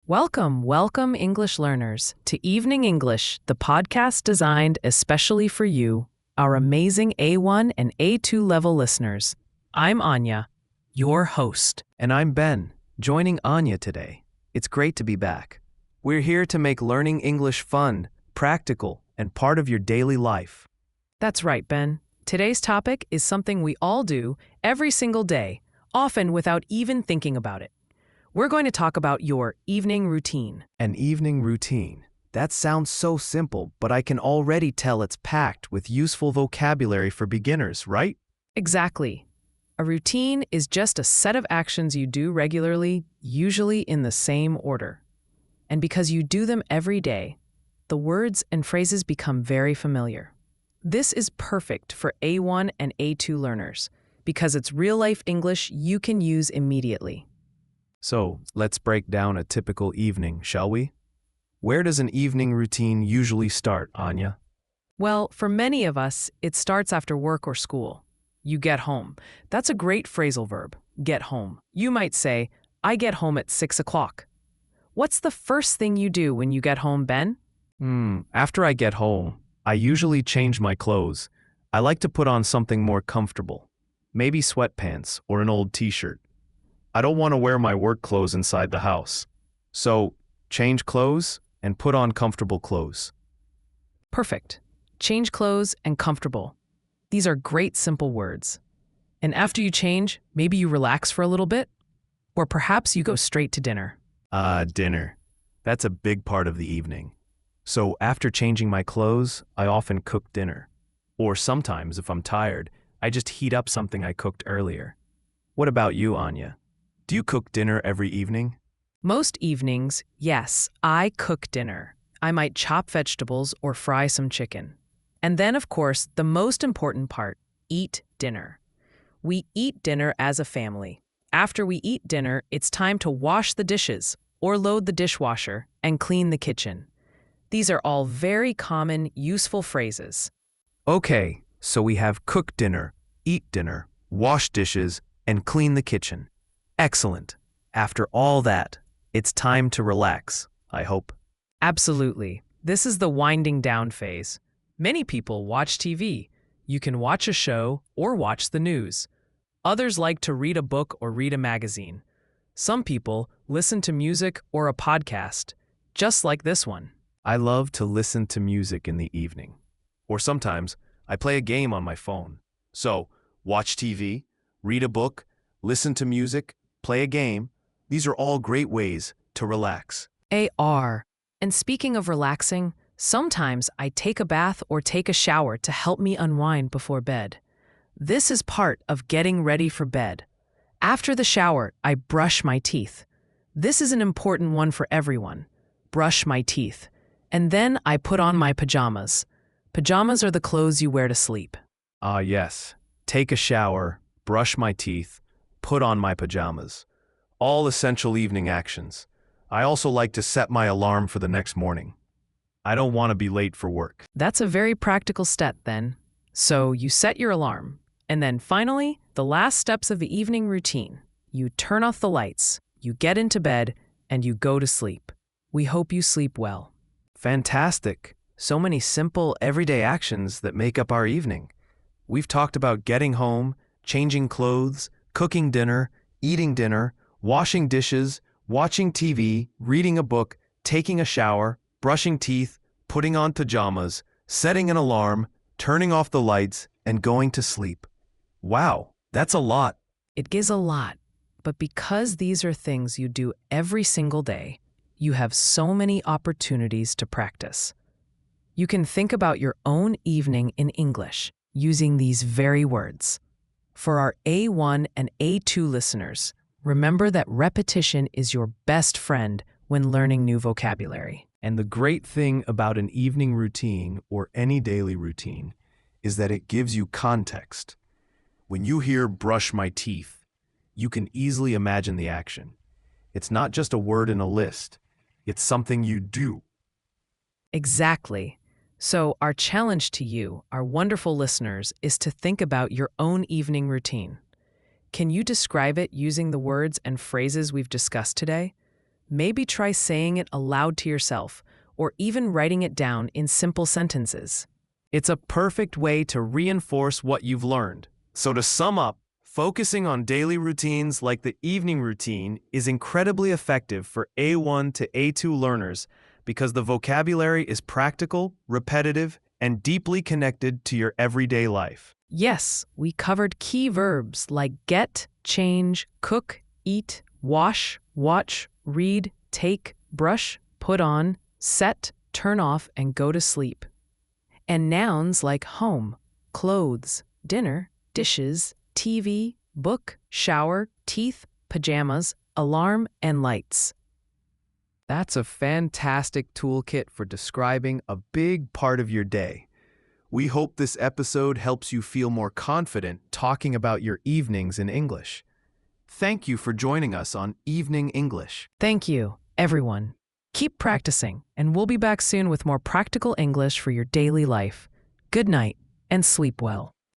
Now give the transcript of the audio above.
Welcome, English learners, to Evening English, the podcast designed especially for you, our amazing A1 and A2 level listeners. I'm Anya, your host. And I'm Ben, joining Anya today. It's great to be back. We're here to make learning English fun, practical, and part of your daily life. That's right, Ben. Today's topic is something we all do every single day, often without even thinking about it. We're going to talk about your evening routine. An evening routine. That sounds so simple, but I can already tell it's packed with useful vocabulary for beginners, right? Exactly. A routine is just a set of actions you do regularly, usually in the same order. And because you do them every day, the words and phrases become very familiar. This is perfect for A1 and A2 learners because it's real-life English you can use immediately. So, let's break down a typical evening, shall we? Where does an evening routine usually start, Anya? Well, for many of us, it starts after work or school. You get home. That's a great phrasal verb, get home. You might say, I get home at 6 o'clock. What's the first thing you do when you get home, Ben? After I get home, I usually change my clothes. I like to put on something more comfortable. Maybe sweatpants or an old t-shirt. I don't want to wear my work clothes inside the house. So, change clothes and put on comfortable clothes. Perfect. Change clothes and comfortable. These are great simple words. And after you change, maybe you relax for a little bit? Or perhaps you go straight to dinner. Dinner. That's a big part of the evening. So after changing my clothes, I often cook dinner. Or sometimes, if I'm tired, I just heat up something I cooked earlier. What about you, Anya? Do you cook dinner every evening? Most evenings, yes, I cook dinner. I might chop vegetables or fry some chicken. And then, of course, the most important part, eat dinner. We eat dinner as a family. After we eat dinner, it's time to wash the dishes or load the dishwasher and clean the kitchen. These are all very common, useful phrases. Okay, so we have cook dinner, eat dinner, wash dishes, and clean the kitchen. Excellent. After all that, it's time to relax, I hope. Absolutely. This is the winding down phase. Many people watch TV. You can watch a show or watch the news. Others like to read a book or read a magazine. Some people listen to music or a podcast, just like this one. I love to listen to music in the evening. Or sometimes I play a game on my phone. So, watch TV, read a book, listen to music, play a game. These are all great ways to relax. AR. And speaking of relaxing, sometimes I take a bath or take a shower to help me unwind before bed. This is part of getting ready for bed. After the shower, I brush my teeth. This is an important one for everyone. Brush my teeth. And then I put on my pajamas. Pajamas are the clothes you wear to sleep. Yes. Take a shower, brush my teeth, put on my pajamas. All essential evening actions. I also like to set my alarm for the next morning. I don't want to be late for work. That's a very practical step then. So you set your alarm. And then finally, the last steps of the evening routine. You turn off the lights, you get into bed, and you go to sleep. We hope you sleep well. Fantastic. So many simple, everyday actions that make up our evening. We've talked about getting home, changing clothes, cooking dinner, eating dinner, washing dishes, watching TV, reading a book, taking a shower, brushing teeth, putting on pajamas, setting an alarm, turning off the lights, and going to sleep. Wow, that's a lot. It is a lot, but because these are things you do every single day, you have so many opportunities to practice. You can think about your own evening in English using these very words. For our A1 and A2 listeners, remember that repetition is your best friend when learning new vocabulary. And the great thing about an evening routine or any daily routine is that it gives you context. When you hear brush my teeth, you can easily imagine the action. It's not just a word in a list. It's something you do. Exactly. So our challenge to you, our wonderful listeners, is to think about your own evening routine. Can you describe it using the words and phrases we've discussed today? maybe try saying it aloud to yourself or even writing it down in simple sentences. It's a perfect way to reinforce what you've learned. So to sum up, focusing on daily routines like the evening routine is incredibly effective for A1 to A2 learners because the vocabulary is practical, repetitive, and deeply connected to your everyday life. Yes, we covered key verbs like get, change, cook, eat, wash, watch, read, take, brush, put on, set, turn off, and go to sleep. And nouns like home, clothes, dinner, dishes, TV, book, shower, teeth, pajamas, alarm, and lights. That's a fantastic toolkit for describing a big part of your day. We hope this episode helps you feel more confident talking about your evenings in English. Thank you for joining us on Evening English. Thank you, everyone. Keep practicing, and we'll be back soon with more practical English for your daily life. Good night, and sleep well.